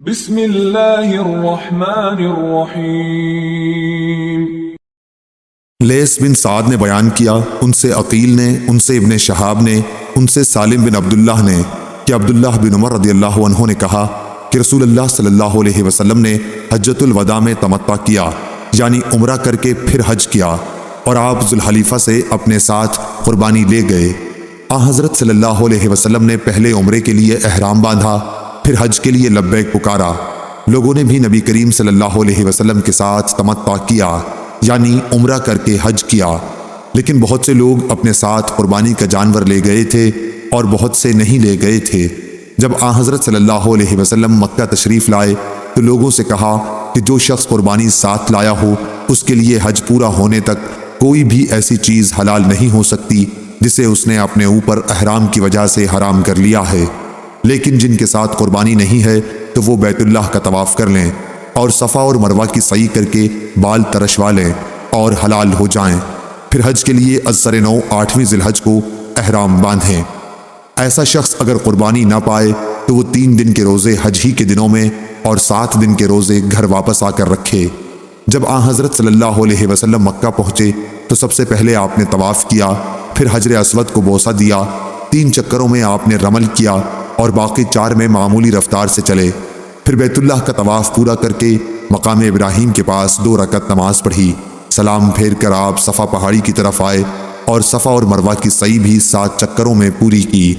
بسم اللہ الرحمن الرحیم۔ لیث بن سعد نے بیان کیا، ان سے عقیل نے، ان سے ابن شہاب نے، ان سے سالم بن عبداللہ نے کہ عبداللہ بن عمر رضی اللہ عنہ نے کہا کہ رسول اللہ صلی اللہ علیہ وسلم نے حجۃ الوداع میں تمتع کیا، یعنی عمرہ کر کے پھر حج کیا، اور آپ ذوالحلیفہ سے اپنے ساتھ قربانی لے گئے۔ حضرت صلی اللہ علیہ وسلم نے پہلے عمرے کے لیے احرام باندھا، پھر حج کے لیے لبیک پکارا۔ لوگوں نے بھی نبی کریم صلی اللہ علیہ وسلم کے ساتھ تمتع کیا، یعنی عمرہ کر کے حج کیا، لیکن بہت سے لوگ اپنے ساتھ قربانی کا جانور لے گئے تھے اور بہت سے نہیں لے گئے تھے۔ جب حضرت صلی اللہ علیہ وسلم مکہ تشریف لائے تو لوگوں سے کہا کہ جو شخص قربانی ساتھ لایا ہو اس کے لیے حج پورا ہونے تک کوئی بھی ایسی چیز حلال نہیں ہو سکتی جسے اس نے اپنے اوپر احرام کی وجہ سے حرام کر لیا ہے، لیکن جن کے ساتھ قربانی نہیں ہے تو وہ بیت اللہ کا طواف کر لیں اور صفا اور مروہ کی سعی کر کے بال ترشوا لیں اور حلال ہو جائیں، پھر حج کے لیے ازسر نو 8ویں ذی الحج کو احرام باندھیں۔ ایسا شخص اگر قربانی نہ پائے تو وہ 3 دن کے روزے حج ہی کے دنوں میں اور 7 دن کے روزے گھر واپس آ کر رکھے۔ جب حضرت صلی اللہ علیہ وسلم مکہ پہنچے تو سب سے پہلے آپ نے طواف کیا، پھر حجر اسود کو بوسہ دیا، 3 چکروں میں آپ نے رمل کیا اور باقی 4 میں معمولی رفتار سے چلے، پھر بیت اللہ کا طواف پورا کر کے مقام ابراہیم کے پاس 2 رکعت نماز پڑھی، سلام پھیر کر آپ صفا پہاڑی کی طرف آئے اور صفا اور مروہ کی سعی بھی 7 چکروں میں پوری کی۔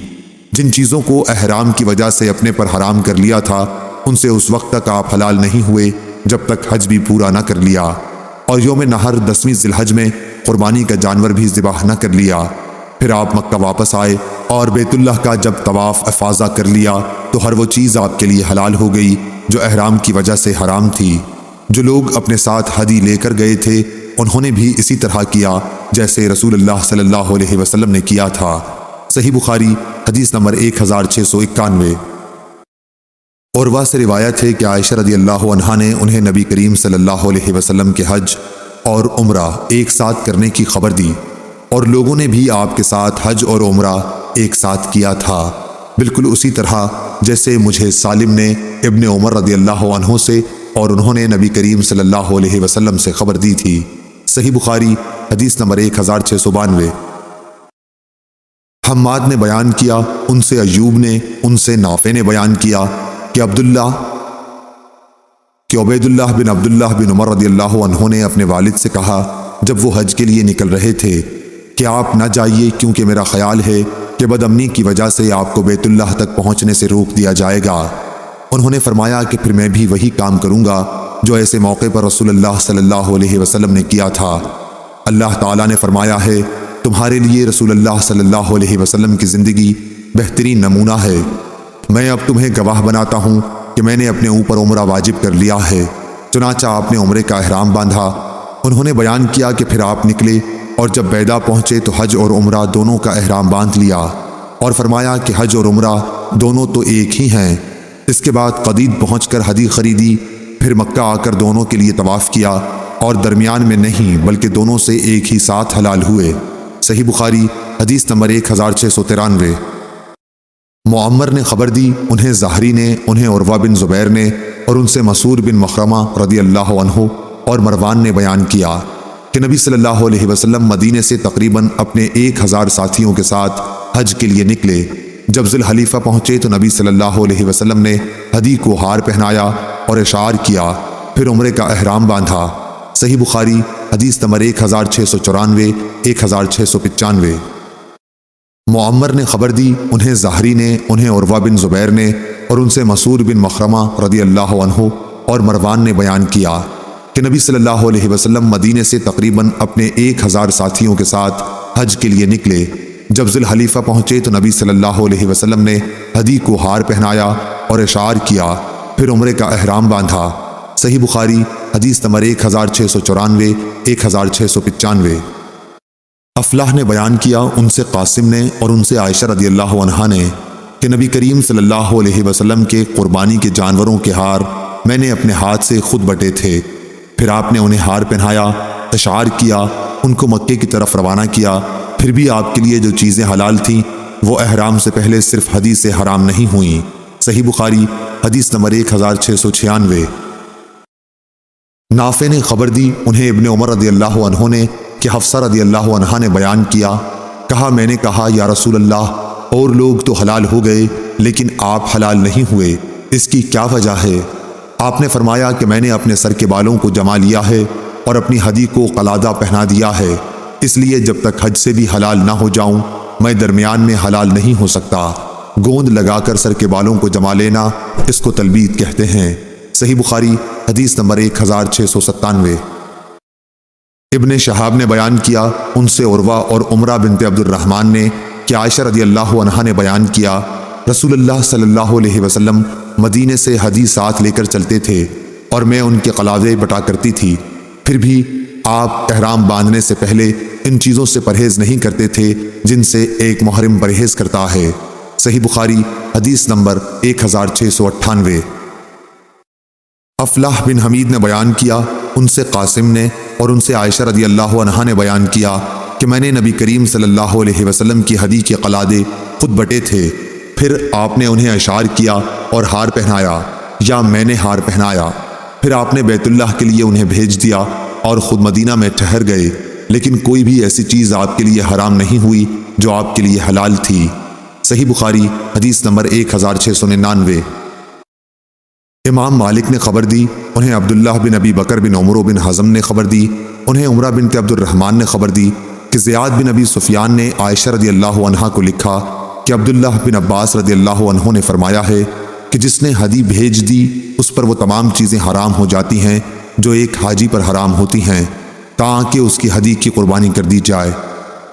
جن چیزوں کو احرام کی وجہ سے اپنے پر حرام کر لیا تھا ان سے اس وقت تک آپ حلال نہیں ہوئے جب تک حج بھی پورا نہ کر لیا، اور یوم نحر 10ویں ذی الحج میں قربانی کا جانور بھی ذبح نہ کر لیا۔ پھر آپ مکہ واپس آئے اور بیت اللہ کا جب طواف افاضہ کر لیا تو ہر وہ چیز آپ کے لیے حلال ہو گئی جو احرام کی وجہ سے حرام تھی۔ جو لوگ اپنے ساتھ ہدی لے کر گئے تھے انہوں نے بھی اسی طرح کیا جیسے رسول اللہ صلی اللہ علیہ وسلم نے کیا تھا۔ صحیح بخاری حدیث نمبر 1691۔ عروہ سے روایت ہے کہ عائشہ رضی اللہ عنہا نے انہیں نبی کریم صلی اللہ علیہ وسلم کے حج اور عمرہ ایک ساتھ کرنے کی خبر دی، اور لوگوں نے بھی آپ کے ساتھ حج اور عمرہ ایک ساتھ کیا تھا، بالکل اسی طرح جیسے مجھے سالم نے ابن عمر رضی اللہ عنہ سے اور انہوں نے نبی کریم صلی اللہ علیہ وسلم سے خبر دی تھی۔ صحیح بخاری حدیث نمبر 1692۔ حماد نے بیان کیا، ان سے ایوب نے، ان سے نافع نے بیان کیا کہ عبید اللہ بن عبداللہ بن عمر رضی اللہ عنہ نے اپنے والد سے کہا جب وہ حج کے لیے نکل رہے تھے کہ آپ نہ جائیے کیونکہ میرا خیال ہے کہ بدامنی کی وجہ سے آپ کو بیت اللہ تک پہنچنے سے روک دیا جائے گا۔ انہوں نے فرمایا کہ پھر میں بھی وہی کام کروں گا جو ایسے موقع پر رسول اللہ صلی اللہ علیہ وسلم نے کیا تھا۔ اللہ تعالیٰ نے فرمایا ہے تمہارے لیے رسول اللہ صلی اللہ علیہ وسلم کی زندگی بہترین نمونہ ہے۔ میں اب تمہیں گواہ بناتا ہوں کہ میں نے اپنے اوپر عمرہ واجب کر لیا ہے۔ چنانچہ آپ نے عمرے کا احرام باندھا۔ انہوں نے بیان کیا کہ پھر آپ نکلے اور جب بیدا پہنچے تو حج اور عمرہ دونوں کا احرام باندھ لیا اور فرمایا کہ حج اور عمرہ دونوں تو ایک ہی ہیں۔ اس کے بعد قدید پہنچ کر ہدی خریدی، پھر مکہ آ کر دونوں کے لیے طواف کیا اور درمیان میں نہیں بلکہ دونوں سے ایک ہی ساتھ حلال ہوئے۔ صحیح بخاری حدیث نمبر 1693۔ معمر نے خبر دی، انہیں زہری نے، انہیں عروہ بن زبیر نے اور ان سے مسعود بن مخرمہ رضی اللہ عنہ اور مروان نے بیان کیا کہ نبی صلی اللہ علیہ وسلم مدینے سے تقریباً اپنے 1000 ساتھیوں کے ساتھ حج کے لیے نکلے۔ جب ذوالحلیفہ پہنچے تو نبی صلی اللہ علیہ وسلم نے ہدی کو ہار پہنایا اور اشعار کیا، پھر عمرے کا احرام باندھا۔ صحیح بخاری حدیث نمبر 1694 1695۔ معمر نے خبر دی، انہیں زہری نے، انہیں عروہ بن زبیر نے اور ان سے مسعود بن مخرمہ رضی اللہ عنہ اور مروان نے بیان کیا کہ نبی صلی اللہ علیہ وسلم مدینے سے تقریباً اپنے 1000 ساتھیوں کے ساتھ حج کے لیے نکلے۔ جب ذوالحلیفہ پہنچے تو نبی صلی اللہ علیہ وسلم نے ہدی کو ہار پہنایا اور اشعار کیا، پھر عمرے کا احرام باندھا۔ صحیح بخاری حدیث نمبر 1694 1695۔ افلاح نے بیان کیا، ان سے قاسم نے اور ان سے عائشہ رضی اللہ عنہا نے کہ نبی کریم صلی اللہ علیہ وسلم کے قربانی کے جانوروں کے ہار میں نے اپنے ہاتھ سے خود بٹے تھے، پھر آپ نے انہیں ہار پہنایا، اشعار کیا، ان کو مکے کی طرف روانہ کیا۔ پھر بھی آپ کے لیے جو چیزیں حلال تھیں وہ احرام سے پہلے صرف ہدی سے حرام نہیں ہوئیں۔ صحیح بخاری حدیث نمبر 1696۔ نافع نے خبر دی انہیں ابن عمر رضی اللہ عنہ نے کہ حفصہ رضی اللہ عنہا نے بیان کیا، کہا میں نے کہا یا رسول اللہ، اور لوگ تو حلال ہو گئے لیکن آپ حلال نہیں ہوئے، اس کی کیا وجہ ہے؟ آپ نے فرمایا کہ میں نے اپنے سر کے بالوں کو جما لیا ہے اور اپنی ہدی کو قلادہ پہنا دیا ہے، اس لیے جب تک حج سے بھی حلال نہ ہو جاؤں میں درمیان میں حلال نہیں ہو سکتا۔ گوند لگا کر سر کے بالوں کو جما لینا اس کو تلبید کہتے ہیں۔ صحیح بخاری حدیث نمبر 1697۔ ابن شہاب نے بیان کیا ان سے عروہ اور عمرہ بنت عبد الرحمن نے کہ عائشہ رضی اللہ عنہا نے بیان کیا رسول اللہ صلی اللہ علیہ وسلم مدینے سے ہدی ساتھ لے کر چلتے تھے اور میں ان کے قلادے بٹا کرتی تھی، پھر بھی آپ احرام باندھنے سے پہلے ان چیزوں سے پرہیز نہیں کرتے تھے جن سے ایک محرم پرہیز کرتا ہے۔ صحیح بخاری حدیث نمبر 1698۔ افلاح بن حمید نے بیان کیا ان سے قاسم نے اور ان سے عائشہ رضی اللہ عنہا نے بیان کیا کہ میں نے نبی کریم صلی اللہ علیہ وسلم کی ہدی کے قلادے خود بٹے تھے، پھر آپ نے انہیں اشعار کیا اور ہار پہنایا یا میں نے ہار پہنایا، پھر آپ نے بیت اللہ کے لیے انہیں بھیج دیا اور خود مدینہ میں ٹھہر گئے، لیکن کوئی بھی ایسی چیز آپ کے لیے حرام نہیں ہوئی جو آپ کے لیے حلال تھی۔ صحیح بخاری حدیث نمبر 1699۔ امام مالک نے خبر دی انہیں عبداللہ بن ابی بکر بن عمرو بن حزم نے خبر دی انہیں عمرہ بنت عبد الرحمن نے خبر دی کہ زیاد بن ابی سفیان نے عائشہ رضی اللہ عنہا کو لکھا کہ عبداللہ بن عباس رضی اللہ عنہ نے فرمایا ہے کہ جس نے ہدی بھیج دی اس پر وہ تمام چیزیں حرام ہو جاتی ہیں جو ایک حاجی پر حرام ہوتی ہیں تاکہ اس کی ہدی کی قربانی کر دی جائے۔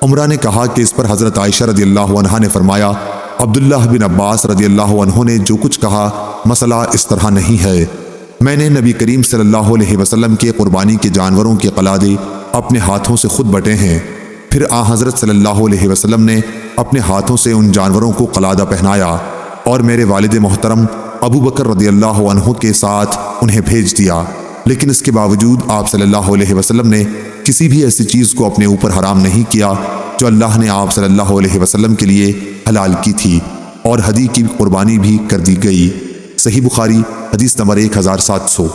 عمرہ نے کہا کہ اس پر حضرت عائشہ رضی اللہ عنہا نے فرمایا عبداللہ بن عباس رضی اللہ عنہ نے جو کچھ کہا مسئلہ اس طرح نہیں ہے، میں نے نبی کریم صلی اللہ علیہ وسلم کے قربانی کے جانوروں کے قلادے اپنے ہاتھوں سے خود بٹے ہیں، پھر آن حضرت صلی اللہ علیہ وسلم نے اپنے ہاتھوں سے ان جانوروں کو قلادہ پہنایا اور میرے والد محترم ابو بکر رضی اللہ عنہ کے ساتھ انہیں بھیج دیا، لیکن اس کے باوجود آپ صلی اللہ علیہ وسلم نے کسی بھی ایسی چیز کو اپنے اوپر حرام نہیں کیا جو اللہ نے آپ صلی اللہ علیہ وسلم کے لیے حلال کی تھی، اور ہدی کی قربانی بھی کر دی گئی۔ صحیح بخاری حدیث نمبر 1700۔